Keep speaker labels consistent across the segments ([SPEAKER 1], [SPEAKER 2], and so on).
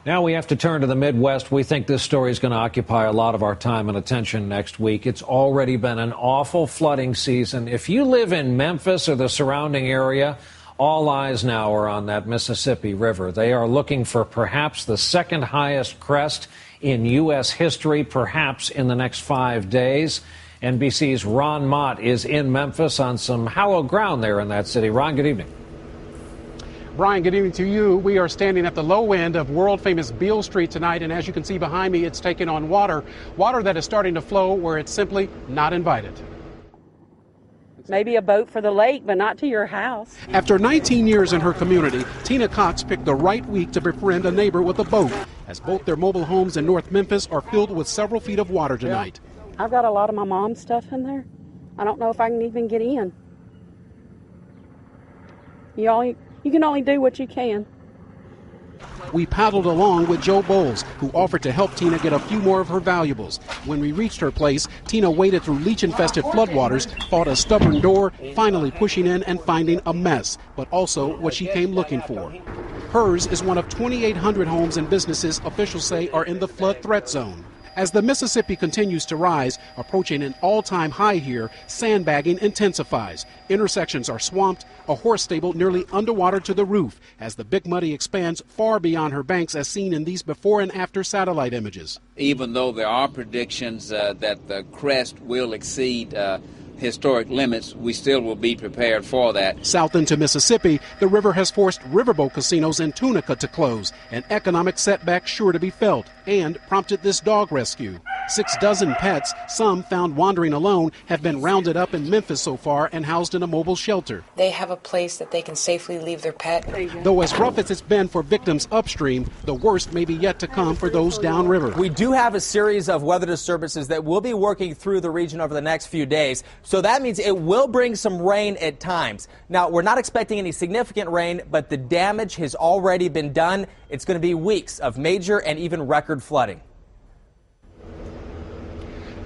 [SPEAKER 1] Now we have to turn to the Midwest. We think this story is going to occupy a lot of our time and attention next week. It's already been an awful flooding season. If you live in Memphis or the surrounding area, all eyes now are on that Mississippi River. They are looking for perhaps the second highest crest in U.S. history, perhaps in the next 5 days. NBC's Ron Mott is in Memphis on some hallowed ground there in that city. Ron, good evening.
[SPEAKER 2] Brian, good evening to you. We are standing at the low end of world-famous Beale Street tonight, and as you can see behind me, it's taking on water that is starting to flow where it's simply not invited.
[SPEAKER 3] Maybe a boat for the lake, but not to your house.
[SPEAKER 2] After 19 years in her community, Tina Cox picked the right week to befriend a neighbor with a boat, as both their mobile homes in North Memphis are filled with several feet of water tonight.
[SPEAKER 3] I've got a lot of my mom's stuff in there. I don't know if I can even get in. You can only do what you can.
[SPEAKER 2] We paddled along with Joe Bowles, who offered to help Tina get a few more of her valuables. When we reached her place, Tina waded through leech-infested floodwaters, fought a stubborn door, finally pushing in and finding a mess, but also what she came looking for. Hers is one of 2,800 homes and businesses officials say are in the flood threat zone. As the Mississippi continues to rise, approaching an all-time high here, sandbagging intensifies. Intersections are swamped, a horse stable nearly underwater to the roof, as the Big Muddy expands far beyond her banks as seen in these before and after satellite images.
[SPEAKER 4] Even though there are predictions that the crest will exceed historic limits, we still will be prepared for that.
[SPEAKER 2] South into Mississippi, the river has forced riverboat casinos in Tunica to close, an economic setback sure to be felt, and prompted this dog rescue. 6 dozen pets, some found wandering alone, have been rounded up in Memphis so far and housed in a mobile shelter.
[SPEAKER 5] They have a place that they can safely leave their pet.
[SPEAKER 2] Though as rough as it's been for victims upstream, the worst may be yet to come for those downriver.
[SPEAKER 6] We do have a series of weather disturbances that will be working through the region over the next few days, so that means it will bring some rain at times. Now, we're not expecting any significant rain, but the damage has already been done. It's going to be weeks of major and even record flooding.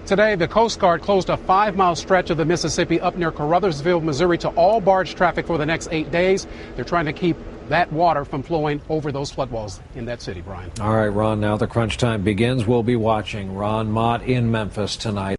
[SPEAKER 2] Today, the Coast Guard closed a 5-mile stretch of the Mississippi up near Caruthersville, Missouri, to all barge traffic for the next 8 days. They're trying to keep that water from flowing over those flood walls in that city, Brian.
[SPEAKER 1] All right, Ron, now the crunch time begins. We'll be watching Ron Mott in Memphis tonight.